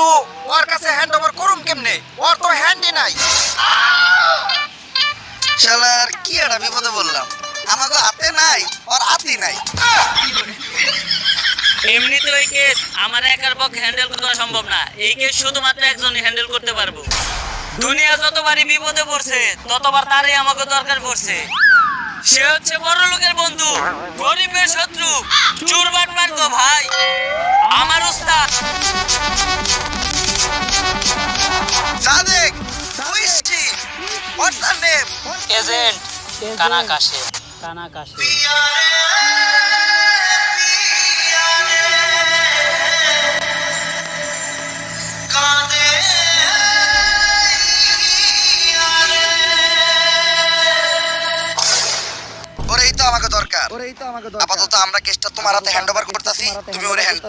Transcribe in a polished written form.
কিন্তু ওর কাছে hand over করুম কেমনে? ওর তো হ্যান্ডই নাই। শালার কি একটা বিপদে বললাম। আমাকে হাতে নাই, ওর হাতই নাই। এমনিতে ওই কেস আমার একার পক্ষে হ্যান্ডেল করা সম্ভব না। এই কেস শুধুমাত্র একজনই হ্যান্ডেল করতে পারবো। দুনিয়া যতবারই বিপদে পড়ছে ততবার তারই আমাকে দরকার পড়ছে। সে হচ্ছে বড় লোকের বন্ধু, গরিবের শত্রু, চুরবাট মার্কো ভাই, আমার উস্তাদ সাদেক উইস্টি। What's the name? এজেন্ট কানাকাশে। ওরেই তো আমাকে দরকার। আপাতত আমরা কেসটা তোমার হাতে হ্যান্ড ওভার করতেছি, তুমি ওরে হ্যান্ড